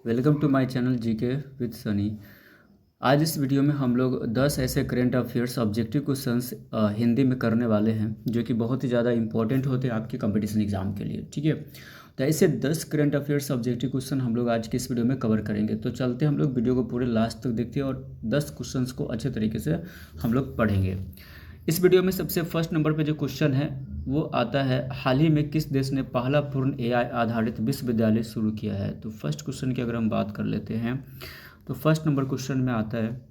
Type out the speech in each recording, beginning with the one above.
Welcome to my channel GK with Sunny. आज इस video में हम लोग 10 ऐसे current affairs objective questions Hindi में करने वाले हैं जो कि बहुत ही ज़्यादा इंपॉर्टेंट होते हैं आपके कंपटीशन एग्जाम के लिए। ठीक है, तो ऐसे 10 करेंट अफेयर्स ऑब्जेक्टिव क्वेश्चन हम लोग आज के इस वीडियो में कवर करेंगे। तो चलते हम लोग वीडियो को पूरे लास्ट तक देखते हैं और 10 क्वेश्चन को अच्छे तरीके से हम लोग पढ़ेंगे। इस वीडियो में सबसे फर्स्ट नंबर पे जो क्वेश्चन है वो आता है, हाल ही में किस देश ने पहला पूर्ण एआई आधारित विश्वविद्यालय शुरू किया है। तो फर्स्ट क्वेश्चन की अगर हम बात कर लेते हैं तो फर्स्ट नंबर क्वेश्चन में आता है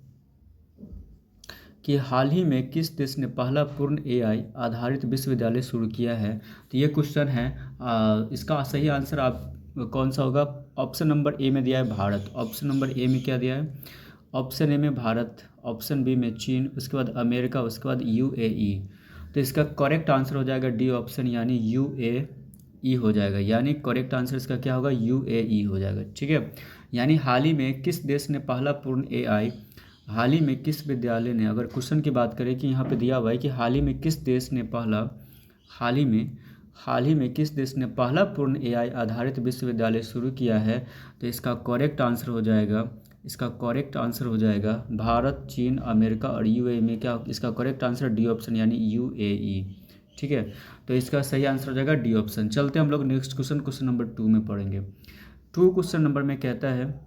कि हाल ही में किस देश ने पहला पूर्ण एआई आधारित विश्वविद्यालय शुरू किया है। तो ये क्वेश्चन है, इसका सही आंसर आप कौन सा होगा। ऑप्शन नंबर ए में दिया है भारत, ऑप्शन नंबर ए में क्या दिया है, ऑप्शन ए में भारत, ऑप्शन बी में चीन, उसके बाद अमेरिका, उसके बाद यूएई। तो इसका करेक्ट आंसर हो जाएगा डी ऑप्शन यानी यूएई हो जाएगा, यानी करेक्ट आंसर इसका क्या होगा, यूएई हो जाएगा। ठीक है, यानी हाल ही में किस देश ने पहला पूर्ण एआई, हाल ही में किस विद्यालय ने, अगर क्वेश्चन की बात करें कि यहाँ पे दिया हुआ है कि हाल ही में किस देश ने पहला, हाल ही में किस देश ने पहला पूर्ण एआई आधारित विश्वविद्यालय शुरू किया है। तो इसका करेक्ट आंसर हो जाएगा, इसका करेक्ट आंसर हो जाएगा भारत, चीन, अमेरिका और यूएई में क्या, इसका करेक्ट आंसर डी ऑप्शन यानी यूएई। ठीक है, तो इसका सही आंसर हो जाएगा डी ऑप्शन। चलते हम लोग नेक्स्ट क्वेश्चन, क्वेश्चन नंबर 2 में पढ़ेंगे। क्वेश्चन नंबर में कहता है,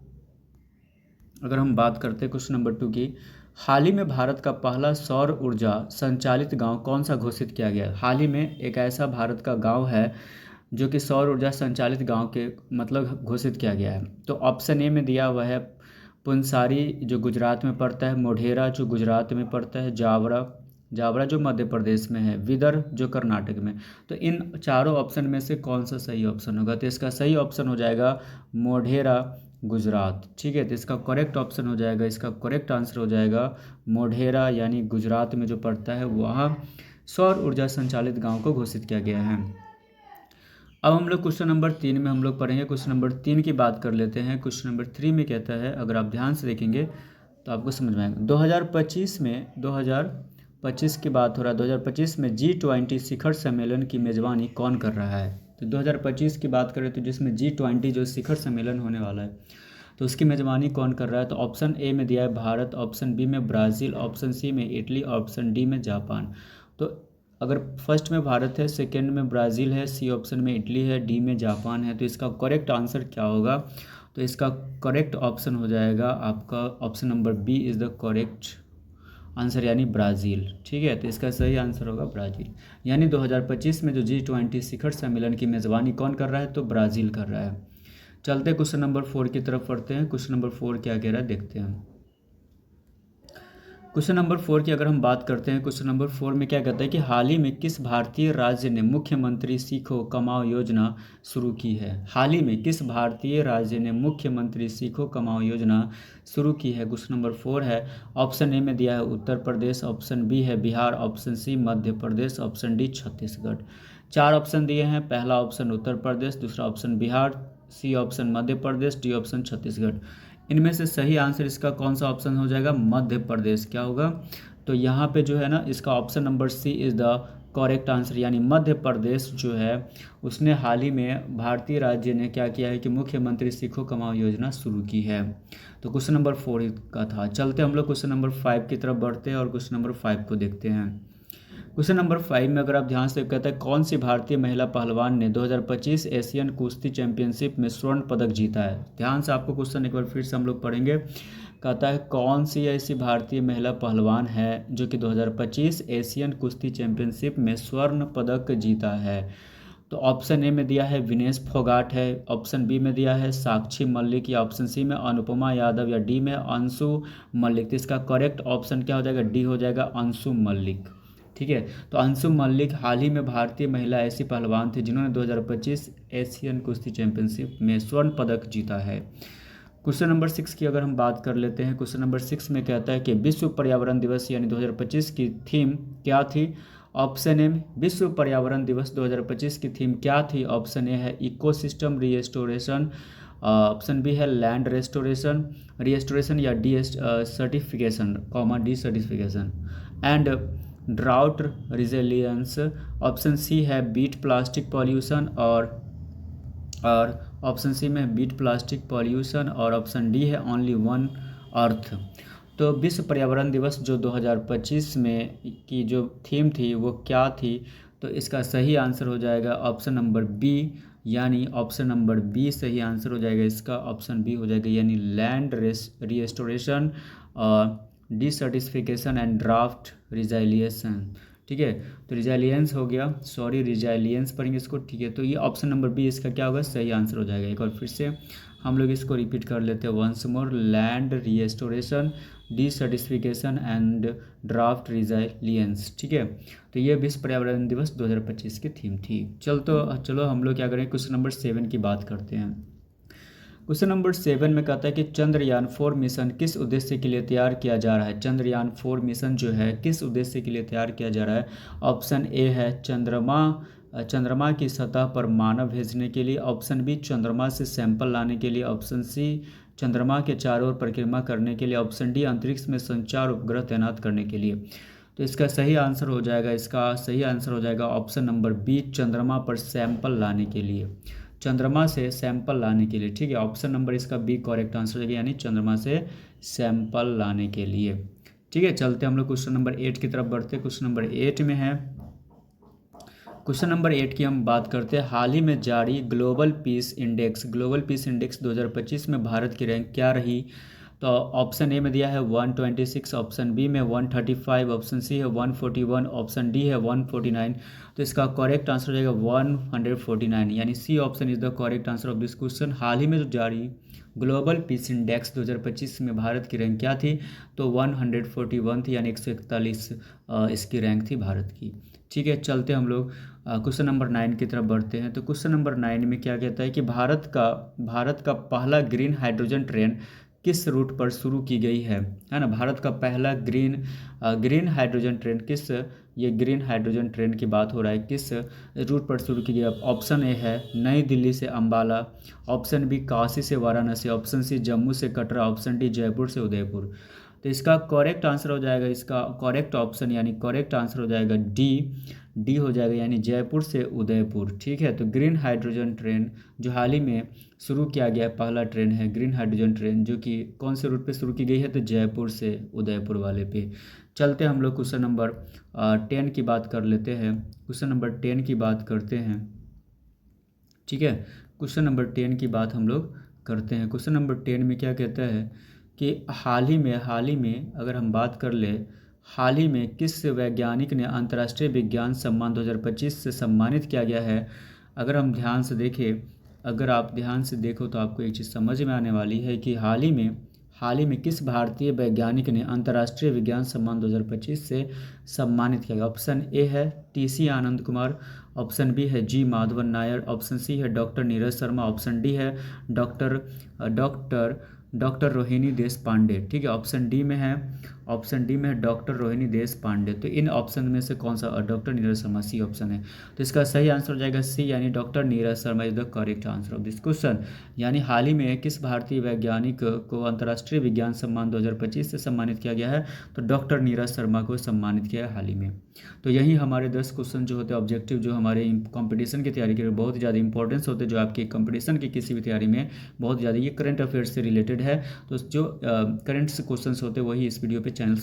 अगर हम बात करते हैं क्वेश्चन नंबर 2 की, हाल ही में भारत का पहला सौर ऊर्जा संचालित गांव कौन सा घोषित किया गया। हाल ही में एक ऐसा भारत का गांव है जो कि सौर ऊर्जा संचालित गांव के मतलब घोषित किया गया है। तो ऑप्शन ए में दिया हुआ है पुंसारी जो गुजरात में पड़ता है, मोढेरा जो गुजरात में पड़ता है, जावरा जो मध्य प्रदेश में है, विदर्भ जो कर्नाटक में। तो इन चारों ऑप्शन में से कौन सा सही ऑप्शन होगा। तो इसका सही ऑप्शन हो जाएगा मोढेरा गुजरात। ठीक है, तो इसका करेक्ट ऑप्शन हो जाएगा, इसका करेक्ट आंसर हो जाएगा मोढेरा, यानी गुजरात में जो पड़ता है वहाँ सौर ऊर्जा संचालित गांव को घोषित किया गया है। अब हम लोग क्वेश्चन नंबर 3 में हम लोग पढ़ेंगे। क्वेश्चन नंबर 3 की बात कर लेते हैं। क्वेश्चन नंबर 3 में कहता है, अगर आप ध्यान से देखेंगे तो आपको समझ में आएगा। 2025 की बात हो रहा है। 2025 में G20 शिखर सम्मेलन की मेज़बानी कौन कर रहा है। तो 2025 की बात करें तो जिसमें G20 जो शिखर सम्मेलन होने वाला है तो उसकी मेज़बानी कौन कर रहा है। तो ऑप्शन ए में दिया है भारत, ऑप्शन बी में ब्राज़ील, ऑप्शन सी में इटली, ऑप्शन डी में जापान। तो अगर फर्स्ट में भारत है, सेकेंड में ब्राज़ील है, सी ऑप्शन में इटली है, डी में जापान है, तो इसका करेक्ट आंसर क्या होगा। तो इसका करेक्ट ऑप्शन हो जाएगा आपका option number B is the correct answer यानी ब्राज़ील। ठीक है, तो इसका सही आंसर होगा ब्राज़ील। यानी 2025 में जो G20 शिखर सम्मेलन की मेज़बानी कौन कर रहा है, तो ब्राज़ील कर रहा है। चलते क्वेश्चन नंबर 4 की तरफ पढ़ते हैं। क्वेश्चन नंबर 4 क्या कह रहा है देखते हैं। क्वेश्चन नंबर 4 की अगर हम बात करते हैं, क्वेश्चन नंबर 4 में क्या कहता है कि हाल ही में किस भारतीय राज्य ने मुख्यमंत्री सीखो कमाओ योजना शुरू की है। हाल ही में किस भारतीय राज्य ने मुख्यमंत्री सीखो कमाओ योजना शुरू की है। क्वेश्चन नंबर 4 है, ऑप्शन ए में दिया है उत्तर प्रदेश, ऑप्शन बी है Bihar, option C Madhya Pradesh, option D Chhattisgarh. 4 option दिए हैं, पहला ऑप्शन उत्तर प्रदेश, दूसरा option Bihar, C option Madhya Pradesh, D option Chhattisgarh. इनमें से सही आंसर इसका कौन सा ऑप्शन हो जाएगा, मध्य प्रदेश। क्या होगा, तो यहाँ पे जो है ना इसका option number C is the correct answer, यानी मध्य प्रदेश जो है उसने हाल ही में भारतीय राज्य ने क्या किया है कि मुख्यमंत्री सीखो कमाओ योजना शुरू की है। तो क्वेश्चन नंबर 4 का था। चलते हम लोग क्वेश्चन नंबर 5 की तरफ बढ़ते हैं और क्वेश्चन नंबर 5 को देखते हैं। क्वेश्चन नंबर 5 में अगर आप ध्यान से कहता है, कौन सी भारतीय महिला पहलवान ने 2025 एशियन कुश्ती चैंपियनशिप में स्वर्ण पदक जीता है। ध्यान से आपको क्वेश्चन एक बार फिर से हम लोग पढ़ेंगे। कहता है कौन सी ऐसी भारतीय महिला पहलवान है जो कि 2025 एशियन कुश्ती चैंपियनशिप में स्वर्ण पदक जीता है। तो ऑप्शन ए में दिया है विनेश फोगाट है, ऑप्शन बी में दिया है साक्षी मलिक, या ऑप्शन सी में अनुपमा यादव, या डी में अंशु मलिक। तो इसका करेक्ट ऑप्शन क्या हो जाएगा, डी हो जाएगा अंशु मलिक। ठीक है, तो अंशु मलिक हाल ही में भारतीय महिला ऐसी पहलवान थी जिन्होंने 2025 एशियन कुश्ती चैंपियनशिप में स्वर्ण पदक जीता है। क्वेश्चन नंबर 6 की अगर हम बात कर लेते हैं। क्वेश्चन नंबर 6 में कहता है कि विश्व पर्यावरण दिवस यानी 2025 की थीम क्या थी। ऑप्शन ए विश्व पर्यावरण दिवस 2025 की थीम क्या थी। ऑप्शन ए है इकोसिस्टम रिस्टोरेशन, ऑप्शन बी है लैंड रिस्टोरेशन, या desertification, desertification and drought resilience. Option C है बीट प्लास्टिक पॉल्यूशन और ऑप्शन सी में बीट प्लास्टिक पॉल्यूशन, और ऑप्शन डी है ओनली वन अर्थ। तो विश्व पर्यावरण दिवस जो 2025 में की जो थीम थी वो क्या थी, तो इसका सही आंसर हो जाएगा ऑप्शन नंबर बी, यानी ऑप्शन नंबर बी सही आंसर हो जाएगा इसका, ऑप्शन बी हो जाएगा, यानी land restoration, desertification and draft रिजाइलिएशन। ठीक है, तो रिजाइलियंस हो गया, सॉरी रिजाइलियंस पढ़ेंगे इसको। ठीक है, तो ये ऑप्शन नंबर बी इसका क्या होगा, सही आंसर हो जाएगा। एक बार फिर से हम लोग इसको रिपीट कर लेते हैं, once more, land restoration, desertification and drought resilience. ठीक है, तो ये विश्व पर्यावरण दिवस 2025 की थीम थी। चलो हम लोग क्या करें, क्वेश्चन नंबर 7 की बात करते हैं। क्वेश्चन नंबर 7 में कहता है कि चंद्रयान 4 मिशन किस उद्देश्य के लिए तैयार किया जा रहा है। चंद्रयान 4 मिशन जो है किस उद्देश्य के लिए तैयार किया जा रहा है। ऑप्शन ए है चंद्रमा की सतह पर मानव भेजने के लिए, ऑप्शन बी चंद्रमा से सैंपल लाने के लिए, ऑप्शन सी चंद्रमा के चारों ओर परिक्रमा करने के लिए, ऑप्शन डी अंतरिक्ष में संचार उपग्रह तैनात करने के लिए। तो इसका सही आंसर हो जाएगा ऑप्शन नंबर बी, चंद्रमा पर सैंपल लाने के लिए, चंद्रमा से सैंपल लाने के लिए। ठीक है, ऑप्शन नंबर इसका बी करेक्ट आंसर हो जाएगा, यानी चंद्रमा से सैंपल लाने के लिए। ठीक है, चलते हम लोग क्वेश्चन नंबर 8 की तरफ बढ़ते हैं। क्वेश्चन नंबर 8 में है, क्वेश्चन नंबर 8 की हम बात करते हैं। हाल ही में जारी ग्लोबल पीस इंडेक्स 2025 में भारत की रैंक क्या रही। तो ऑप्शन ए में दिया है 126, ऑप्शन बी में 135, ऑप्शन सी है 141, ऑप्शन डी है 149। तो इसका करेक्ट आंसर हो जाएगा 149, यानी C option is the correct answer of this question. हाल ही में जो जारी ग्लोबल पीस इंडेक्स 2025 में भारत की रैंक क्या थी, तो 141 थी, यानी 141 इसकी रैंक थी भारत की। ठीक है, चलते हम लोग क्वेश्चन नंबर 9 की तरफ बढ़ते हैं। तो क्वेश्चन नंबर 9 में क्या कहता है कि भारत का पहला ग्रीन हाइड्रोजन ट्रेन किस रूट पर शुरू की गई है ना। भारत का पहला ग्रीन हाइड्रोजन ट्रेन ये ग्रीन हाइड्रोजन ट्रेन की बात हो रहा है, किस रूट पर शुरू की गई। ऑप्शन ए है नई दिल्ली से अंबाला, ऑप्शन बी काशी से वाराणसी, ऑप्शन सी जम्मू से कटरा, ऑप्शन डी जयपुर से उदयपुर। तो इसका करेक्ट आंसर हो जाएगा, इसका करेक्ट ऑप्शन यानी करेक्ट आंसर हो जाएगा डी हो जाएगा, यानी जयपुर से उदयपुर। ठीक है, तो ग्रीन हाइड्रोजन ट्रेन जो हाल ही में शुरू किया गया पहला ट्रेन है ग्रीन हाइड्रोजन ट्रेन, जो कि कौन से रूट पे शुरू की गई है, तो जयपुर से उदयपुर वाले पे। चलते हम लोग क्वेश्चन नंबर 10 की बात कर लेते हैं। क्वेश्चन नंबर 10 की बात करते हैं। ठीक है, क्वेश्चन नंबर 10 की बात हम लोग करते हैं। क्वेश्चन नंबर 10 में क्या कहता है कि हाल ही में अगर हम बात कर ले, हाल ही में किस वैज्ञानिक ने अंतर्राष्ट्रीय विज्ञान सम्मान 2025 से सम्मानित किया गया है। अगर आप ध्यान से देखो तो आपको एक चीज़ समझ में आने वाली है कि हाल ही में किस भारतीय वैज्ञानिक ने अंतर्राष्ट्रीय विज्ञान सम्मान 2025 से सम्मानित किया गया। ऑप्शन ए है TC Anand Kumar, option B है जी माधवन नायर, ऑप्शन सी है doctor Neeraj Sharma, option D है डॉक्टर रोहिणी देश पांडे। ठीक है, ऑप्शन डी में है डॉक्टर रोहिणी देश पांडे। तो इन ऑप्शन में से कौन सा, doctor Neeraj Sharma, C option है। तो इसका सही आंसर हो जाएगा सी, यानी doctor Neeraj Sharma is the correct answer of this question. यानी हाल ही में किस भारतीय वैज्ञानिक को अंतर्राष्ट्रीय विज्ञान सम्मान 2025 से सम्मानित किया गया है, तो डॉक्टर नीरज शर्मा को सम्मानित किया है हाल ही में। तो यही हमारे 10 क्वेश्चन जो होते हैं ऑब्जेक्टिव, जो हमारे कंपटीशन की तैयारी के लिए बहुत ज़्यादा इंपॉर्टेंस होते हैं, जो आपकी कंपटीशन की किसी भी तैयारी में बहुत ज़्यादा, ये करंट अफेयर्स से रिलेटेड है। तो जो करंट क्वेश्चंस होते हैं वही इस वीडियो पे चैनल